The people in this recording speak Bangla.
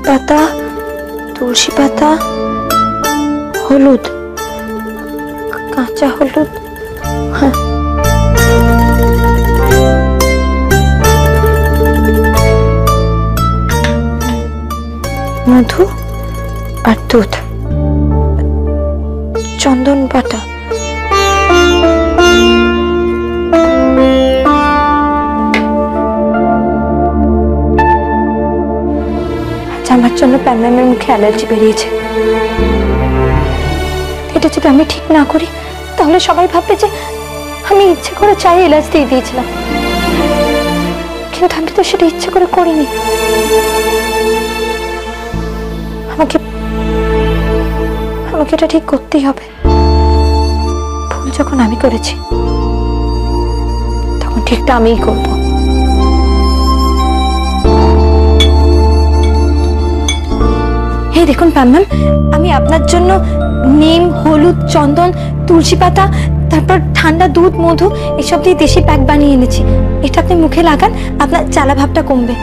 পাতা, তুলসী পাতা, হলুদ, কাঁচা হলুদ, মধু আর দুধ, চন্দন বাটা, আমার জন্য প্যামের মুখে অ্যালার্জি বেরিয়েছে। এটা যদি আমি ঠিক না করি তাহলে সবাই ভাববে যে আমি ইচ্ছে করে চাই এলাচ দিয়ে দিয়েছিলাম, কিন্তু আমি তো সেটা ইচ্ছে করে করিনি। আমাকে এটা ঠিক করতেই হবে। ভুল যখন আমি করেছি তখন ঠিকটা আমিই করবো। এই দেখুন ম্যাম, আমি আপনার জন্য নিম, হলুদ, চন্দন, তুলসী পাতা, তারপর ঠান্ডা দুধ, মধু এসব দিয়ে দেশি প্যাক বানিয়ে এনেছি। এটা আপনি মুখে লাগান, আপনার জ্বালা ভাবটা কমবে।